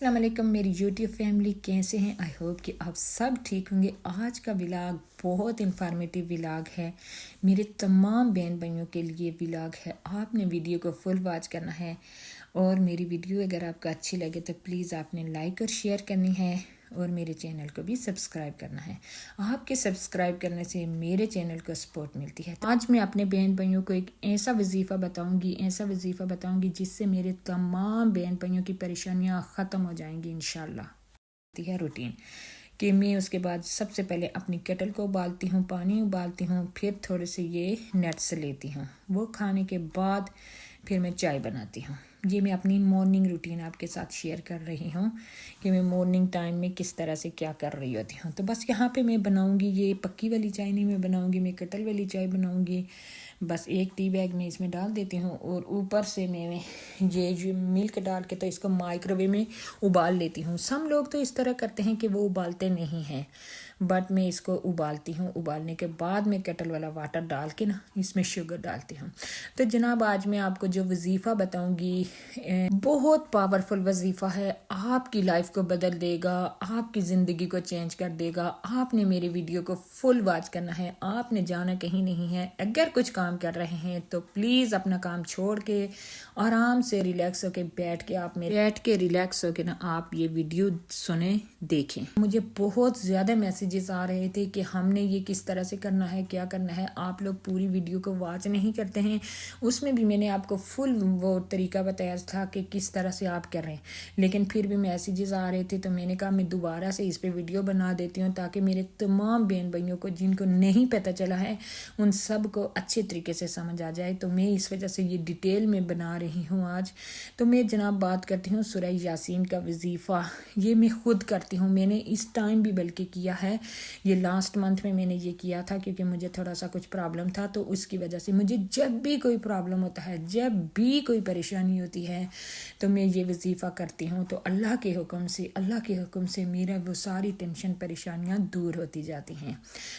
अस्सलाम वालेकुम मेरी यूट्यूब फैमिली, कैसे हैं? आई होप कि आप सब ठीक होंगे। आज का व्लॉग बहुत इन्फॉर्मेटिव व्लॉग है, मेरे तमाम बहन भाइयों के लिए व्लॉग है। आपने वीडियो को फुल वॉच करना है और मेरी वीडियो अगर आपको अच्छी लगे तो प्लीज़ आपने लाइक और शेयर करनी है और मेरे चैनल को भी सब्सक्राइब करना है। आपके सब्सक्राइब करने से मेरे चैनल को सपोर्ट मिलती है। आज मैं अपने बहन भाइयों को एक ऐसा वजीफ़ा बताऊंगी जिससे मेरे तमाम बहन भाइयों की परेशानियां ख़त्म हो जाएंगी इंशाल्लाह। है रूटीन कि मैं उसके बाद सबसे पहले अपनी केटल को उबालती हूँ, पानी उबालती हूँ, फिर थोड़े से ये नट्स लेती हूँ। वो खाने के बाद फिर मैं चाय बनाती हूँ। ये मैं अपनी मॉर्निंग रूटीन आपके साथ शेयर कर रही हूँ कि मैं मॉर्निंग टाइम में किस तरह से क्या कर रही होती हूँ। तो बस यहाँ पे मैं बनाऊँगी, ये पक्की वाली चाय नहीं मैं बनाऊँगी, मैं केटल वाली चाय बनाऊँगी। बस एक टी बैग में इसमें डाल देती हूँ और ऊपर से मैं ये जो मिल्क डाल के तो इसको माइक्रोवेव में उबाल लेती हूँ। सब लोग तो इस तरह करते हैं कि वो उबालते नहीं हैं, बट मैं इसको उबालती हूँ। उबालने के बाद मैं केटल वाला वाटर डाल के ना इसमें शुगर डालती हूँ। तो जनाब आज मैं आपको जो वजीफ़ा बताऊँगी बहुत पावरफुल वजीफ़ा है, आपकी लाइफ को बदल देगा, आपकी ज़िंदगी को चेंज कर देगा। आपने मेरी वीडियो को फुल वॉच करना है, आपने जाना कहीं नहीं है। अगर कुछ काम कर रहे हैं तो प्लीज़ अपना काम छोड़ के आराम से रिलैक्स होके बैठ के रिलैक्स होके ना आप ये वीडियो सुने, देखें। मुझे बहुत ज़्यादा मैसेजेस आ रहे थे कि हमने ये किस तरह से करना है, क्या करना है। आप लोग पूरी वीडियो को वॉच नहीं करते हैं। उसमें भी मैंने आपको फुल वो तरीका बताया था कि किस तरह से आप कर रहे हैं, लेकिन फिर भी मैसेजेस आ रहे थे तो मैंने कहा मैं दोबारा से इस पे वीडियो बना देती हूँ ताकि मेरे तमाम बहन भाइयों को जिनको नहीं पता चला है उन सब को अच्छे तरीके से समझ आ जाए। तो मैं इस वजह से ये डिटेल में बना रही हूँ आज। तो मैं जनाब बात करती हूँ सूरह यासीन का वजीफ़ा। ये मैं खुद करती हूँ, मैंने इस टाइम भी बल्कि किया है। ये लास्ट मंथ में मैंने ये किया था क्योंकि मुझे थोड़ा सा कुछ प्रॉब्लम था, तो उसकी वजह से मुझे जब भी कोई प्रॉब्लम होता है, जब भी कोई परेशानी होती है तो मैं ये वजीफ़ा करती हूँ। तो अल्लाह के हुक्म से मेरा वो सारी टेंशन परेशानियाँ दूर होती जाती हैं।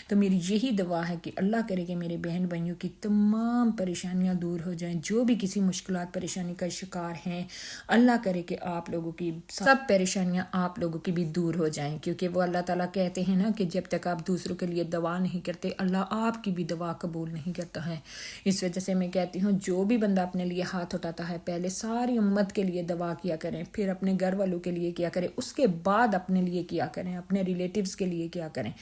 तो मेरी यही दुआ है कि अल्लाह करे कि मेरे बहन भाइयों की तमाम परेशानियाँ दूर हो जाएं। जो भी किसी मुश्किलात परेशानी का शिकार हैं, अल्लाह करे कि आप लोगों की सब परेशानियाँ आप लोगों की भी दूर हो जाएं, क्योंकि वो अल्लाह ताला कहते हैं ना कि जब तक आप दूसरों के लिए दवा नहीं करते अल्लाह आपकी भी दवा कबूल नहीं करता है। इस वजह से मैं कहती हूँ जो भी बंदा अपने लिए हाथ उठाता है पहले सारी उम्मत के लिए दवा किया करें, फिर अपने घर वालों के लिए किया करें, उसके बाद अपने लिए किया करें, अपने रिलेटिव्स के लिए किया करें,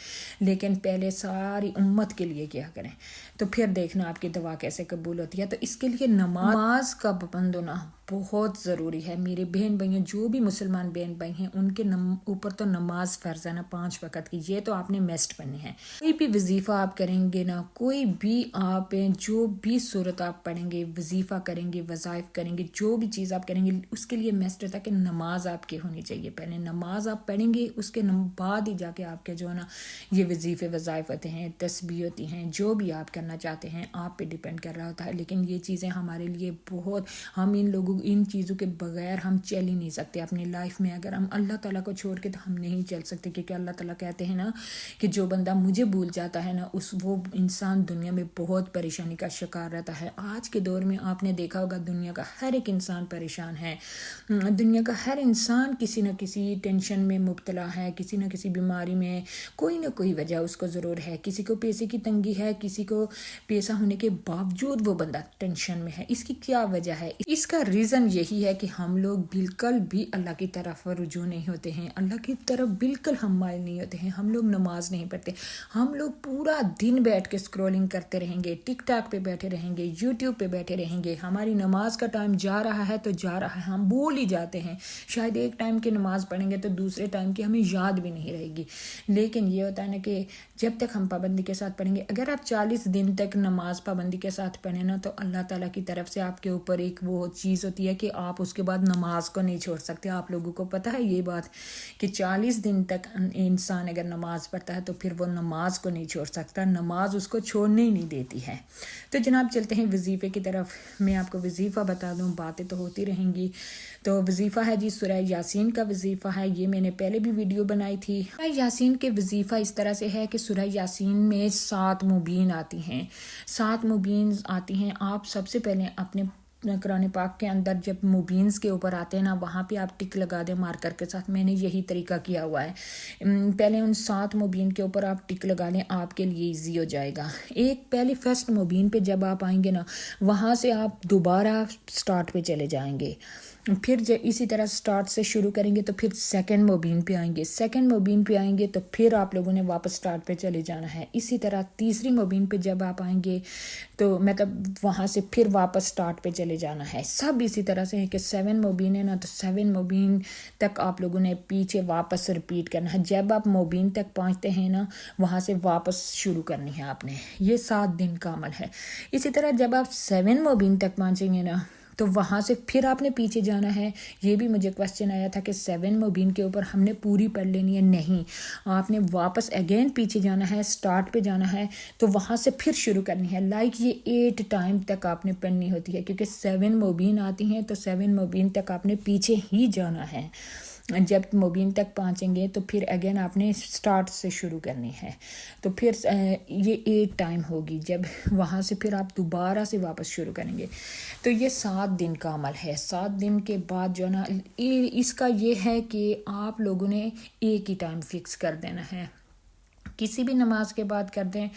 लेकिन पहले सारी उम्मत के लिए किया करें। तो फिर देखना आपकी दवा कैसे कबूल होती है। तो इसके लिए नमाज का पाबंद होना बहुत ज़रूरी है। मेरे बहन भाइयों जो भी मुसलमान बहन भाई हैं उनके ऊपर तो नमाज फ़र्ज़ है ना 5 वक़्त की, ये तो आपने मस्ट पढ़नी है। कोई भी वजीफ़ा आप करेंगे ना, कोई भी आप जो भी सूरत आप पढ़ेंगे, वजीफ़ा करेंगे, वज़ाइफ करेंगे, जो भी चीज़ आप करेंगे उसके लिए मस्ट होता है कि नमाज आपकी होनी चाहिए। पहले नमाज आप पढ़ेंगे, उसके बाद ही जाके आपके जो है ना ये वजीफ़े वज़ाइफ होते हैं, तस्बीह होती हैं, जो भी आप करना चाहते हैं आप पे डिपेंड कर रहा होता है। लेकिन ये चीज़ें हमारे लिए बहुत, हम इन चीज़ों के बगैर हम चल ही नहीं सकते अपनी लाइफ में। अगर हम अल्लाह ताला को छोड़ के तो हम नहीं चल सकते, क्योंकि अल्लाह ताला कहते हैं ना कि जो बंदा मुझे भूल जाता है ना वो इंसान दुनिया में बहुत परेशानी का शिकार रहता है। आज के दौर में आपने देखा होगा दुनिया का हर एक इंसान परेशान है, दुनिया का हर इंसान किसी न किसी टेंशन में मुब्तला है, किसी न किसी बीमारी में कोई ना कोई वजह उसको ज़रूर है। किसी को पैसे की तंगी है, किसी को पैसा होने के बावजूद वो बंदा टेंशन में है। इसकी क्या वजह है? इसका रीज़न यही है कि हम लोग बिल्कुल भी अल्लाह की तरफ रुजू नहीं होते हैं, अल्लाह की तरफ बिल्कुल हम माइल नहीं होते हैं। हम लोग नमाज नहीं पढ़ते, हम लोग पूरा दिन बैठ के स्क्रॉलिंग करते रहेंगे, टिकटॉक पे बैठे रहेंगे, यूट्यूब पे बैठे रहेंगे। हमारी नमाज का टाइम जा रहा है तो जा रहा है, हम भूल ही जाते हैं। शायद एक टाइम की नमाज पढ़ेंगे तो दूसरे टाइम की हमें याद भी नहीं रहेगी। लेकिन ये होता है ना कि जब तक हम पाबंदी के साथ पढ़ेंगे, अगर आप 40 दिन तक नमाज पाबंदी के साथ पढ़ें ना तो अल्लाह ताला की तरफ से आपके ऊपर एक वो चीज़ होती है कि आप उसके बाद नमाज को नहीं छोड़ सकते। आप लोगों को पता है ये बात कि 40 दिन तक इंसान अगर नमाज पढ़ता है तो फिर वो नमाज को नहीं छोड़ सकता, नमाज उसको छोड़ने ही नहीं देती है। तो जनाब चलते हैं वजीफ़े की तरफ। मैं आपको वजीफ़ा बता दूं, बातें तो होती रहेंगी। तो वजीफ़ा है जी सूरह यासीन का वजीफ़ा है, ये मैंने पहले भी वीडियो बनाई थी। सूरह यासीन के वजीफ़ा इस तरह से है कि सूरह यासीन में 7 मुबीन आती हैं, 7 मुबीन आती हैं। आप सबसे पहले अपने قرآن پاک کے اندر جب مبینز کے اوپر آتے ہیں نا وہاں پہ آپ ٹک لگا دیں مارکر کے ساتھ. میں نے یہی طریقہ کیا ہوا ہے. پہلے ان 7 مبین کے اوپر آپ ٹک لگا لیں, آپ کے لیے ایزی ہو جائے گا. ایک پہلے فرسٹ مبین پہ جب آپ آئیں گے نا وہاں سے آپ دوبارہ سٹارٹ پہ چلے جائیں گے. پھر جب اسی طرح سٹارٹ سے شروع کریں گے تو پھر سیکنڈ مبین پہ آئیں گے. سیکنڈ مبین پہ آئیں گے تو پھر آپ لوگوں نے واپس سٹارٹ پہ چلے جانا ہے. اسی طرح تیسری مبین پہ جب آپ آئیں گے تو مطلب وہاں سے پھر واپس سٹارٹ پہ چلے جانا ہے. سب اسی طرح سے ہے کہ 7 مبین ہے نا تو 7 مبین تک آپ لوگوں نے پیچھے واپس رپیٹ کرنا ہے. جب آپ مبین تک پہنچتے ہیں نا وہاں سے واپس شروع کرنی ہے آپ نے. یہ 7 دن کا عمل ہے. اسی طرح جب آپ 7 مبین تک پہنچیں گے نا تو وہاں سے پھر آپ نے پیچھے جانا ہے. یہ بھی مجھے کوسچن آیا تھا کہ 7 مبین کے اوپر ہم نے پوری پڑھ لینی ہے. نہیں, آپ نے واپس اگین پیچھے جانا ہے, سٹارٹ پہ جانا ہے تو وہاں سے پھر شروع کرنی ہے. لائک یہ 8 ٹائم تک آپ نے پڑھنی ہوتی ہے کیونکہ 7 مبین آتی ہیں تو 7 مبین تک آپ نے پیچھے ہی جانا ہے. جب مبین تک پہنچیں گے تو پھر اگین آپ نے سٹارٹ سے شروع کرنی ہے. تو پھر یہ 8 ٹائم ہوگی. جب وہاں سے پھر آپ دوبارہ سے واپس شروع کریں گے. تو یہ 7 دن کا عمل ہے. 7 دن کے بعد جو ہے نا اس کا یہ ہے کہ آپ لوگوں نے ایک ہی ٹائم فکس کر دینا ہے. کسی بھی نماز کے بعد کر دیں.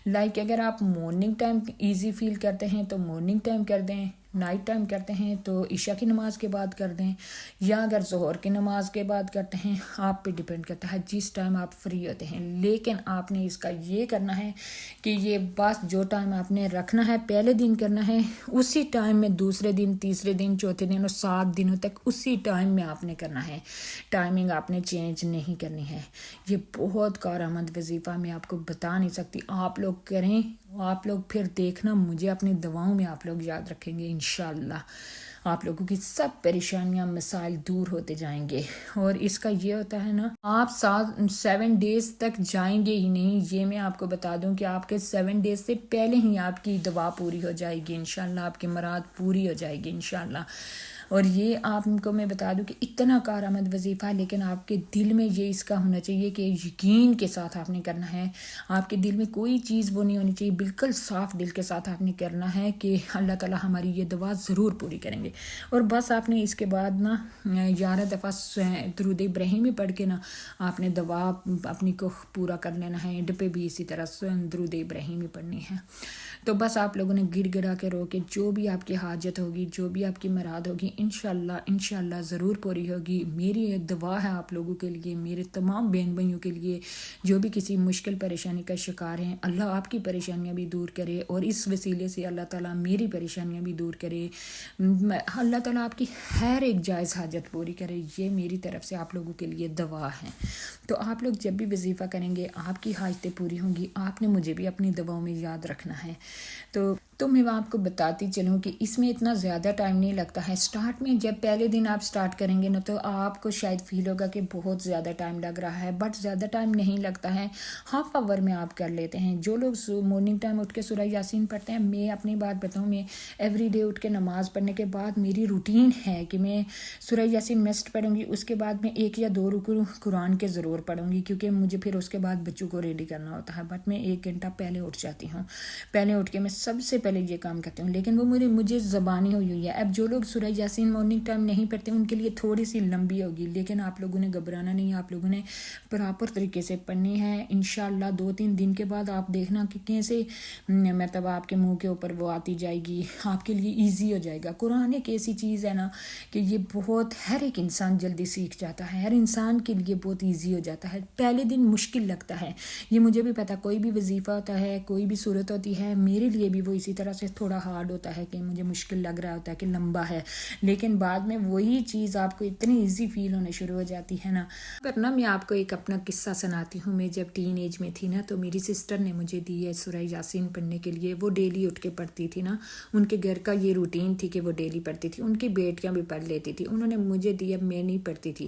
لائک اگر آپ مارننگ ٹائم ایزی فیل کرتے ہیں تو مارننگ ٹائم کر دیں. نائٹ ٹائم کرتے ہیں تو عشاء کی نماز کے بعد کر دیں, یا اگر ظہر کی نماز کے بعد کرتے ہیں آپ پہ ڈیپینڈ کرتا ہے جس ٹائم آپ فری ہوتے ہیں. لیکن آپ نے اس کا یہ کرنا ہے کہ یہ بس جو ٹائم آپ نے رکھنا ہے پہلے دن کرنا ہے اسی ٹائم میں دوسرے دن, تیسرے دن, چوتھے دن اور 7 دنوں تک اسی ٹائم میں آپ نے کرنا ہے. ٹائمنگ آپ نے چینج نہیں کرنی ہے. یہ بہت کارآمد وظیفہ میں آپ کو بتا نہیں سکتی. آپ لوگ کریں, آپ لوگ پھر دیکھنا مجھے اپنی دعاؤں میں آپ لوگ یاد رکھیں گے انشاءاللہ. آپ لوگوں کی سب پریشانیاں مسائل دور ہوتے جائیں گے. اور اس کا یہ ہوتا ہے نا آپ 7 ڈیز تک جائیں گے ہی نہیں. یہ میں آپ کو بتا دوں کہ آپ کے 7 ڈیز سے پہلے ہی آپ کی دعا پوری ہو جائے گی انشاءاللہ. آپ کی مراد پوری ہو جائے گی انشاءاللہ. اور یہ آپ کو میں بتا دوں کہ اتنا کارآمد وظیفہ, لیکن آپ کے دل میں یہ اس کا ہونا چاہیے کہ یقین کے ساتھ آپ نے کرنا ہے. آپ کے دل میں کوئی چیز وہ نہیں ہونی چاہیے, بالکل صاف دل کے ساتھ آپ نے کرنا ہے کہ اللہ تعالیٰ ہماری یہ دعا ضرور پوری کریں گے. اور بس آپ نے اس کے بعد نا 11 دفعہ درود ابراہیمی پڑھ کے نا آپ نے دعا اپنی کو پورا کر لینا ہے. اینڈ پہ بھی اسی طرح درود ابراہیمی پڑھنی ہے. تو بس آپ لوگوں نے گڑ گڑا کے رو کے جو بھی آپ کی حاجت ہوگی, جو بھی آپ کی مراد ہوگی انشاءاللہ ضرور پوری ہوگی. میری یہ دعا ہے آپ لوگوں کے لیے, میرے تمام بہن بھائیوں کے لیے جو بھی کسی مشکل پریشانی کا شکار ہیں. اللہ آپ کی پریشانیاں بھی دور کرے اور اس وسیلے سے اللہ تعالیٰ میری پریشانیاں بھی دور کرے. اللہ تعالیٰ آپ کی ہر ایک جائز حاجت پوری کرے. یہ میری طرف سے آپ لوگوں کے لیے دعا ہے. تو آپ لوگ جب بھی وظیفہ کریں گے آپ کی حاجتیں پوری ہوں گی. آپ نے مجھے بھی اپنی دعاؤں میں یاد رکھنا ہے. تو میں آپ کو بتاتی چلوں کہ اس میں اتنا زیادہ ٹائم نہیں لگتا ہے. سٹارٹ میں جب پہلے دن آپ سٹارٹ کریں گے نا تو آپ کو شاید فیل ہوگا کہ بہت زیادہ ٹائم لگ رہا ہے, بٹ زیادہ ٹائم نہیں لگتا ہے. ہاف آور میں آپ کر لیتے ہیں. جو لوگ مارننگ ٹائم اٹھ کے سورہ یاسین پڑھتے ہیں, میں اپنی بات بتاؤں, میں ایوری ڈے اٹھ کے نماز پڑھنے کے بعد میری روٹین ہے کہ میں سورہ یاسین مسٹ پڑھوں گی. اس کے بعد میں 1 یا 2 رکوع قرآن کے ضرور پڑھوں گی کیونکہ مجھے پھر اس کے بعد بچوں کو ریڈی کرنا ہوتا ہے. بٹ میں 1 گھنٹہ پہلے اٹھ جاتی ہوں. پہلے اٹھ کے میں سب سے پہلے یہ کام کرتی ہوں. لیکن وہ مجھے زبانی ہوئی ہے. اب جو لوگ سورہ یاسین مارننگ ٹائم نہیں پڑھتے ان کے لیے تھوڑی سی لمبی ہوگی, لیکن آپ لوگوں نے گھبرانا نہیں. آپ لوگوں نے پراپر طریقے سے پڑھنی ہے. انشاءاللہ 2-3 دن کے بعد آپ دیکھنا کہ کیسے مطلب آپ کے منہ کے اوپر وہ آتی جائے گی. آپ کے لیے ایزی ہو جائے گا. قرآن ایک ایسی چیز ہے نا کہ یہ بہت ہر ایک انسان جلدی سیکھ جاتا ہے. ہر انسان کے لیے بہت ایزی ہو جاتا ہے. پہلے دن مشکل لگتا ہے, یہ مجھے بھی پتا. کوئی بھی وظیفہ ہوتا ہے, کوئی بھی صورت ہوتی ہے, میرے لیے بھی وہ اسی طرح سے تھوڑا ہارڈ ہوتا ہے کہ مجھے مشکل لگ رہا ہوتا ہے کہ لمبا ہے. لیکن بعد میں وہی چیز آپ کو اتنی ایزی فیل ہونے شروع ہو جاتی ہے نا. پر نا میں آپ کو ایک اپنا قصہ سناتی ہوں. میں جب ٹین ایج میں تھی نا تو میری سسٹر نے مجھے دی ہے سورہ یاسین پڑھنے کے لیے. وہ ڈیلی اٹھ کے پڑھتی تھی نا, ان کے گھر کا یہ روٹین تھی کہ وہ ڈیلی پڑھتی تھی. ان کی بیٹیاں بھی پڑھ لیتی تھی. انہوں نے مجھے دیا, میں نہیں پڑھتی تھی.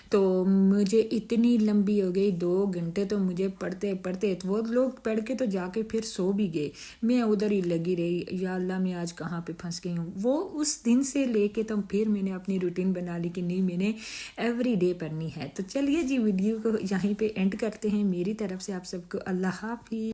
تو مجھے اتنی لمبی ہو گئی, 2 گھنٹے تو مجھے پڑھتے پڑھتے وہ لوگ پڑھ کے تو جا کے پھر سو بھی گئے. میں ادھر ہی لگی رہی, یا اللہ میں آج کہاں پہ پھنس گئی ہوں. وہ اس دن سے لے کے تو پھر میں نے اپنی روٹین بنا لی کہ نہیں, میں نے ایوری ڈے پڑھنی ہے. تو چلیے جی ویڈیو کو یہیں پہ اینڈ کرتے ہیں. میری طرف سے آپ سب کو اللہ حافظ.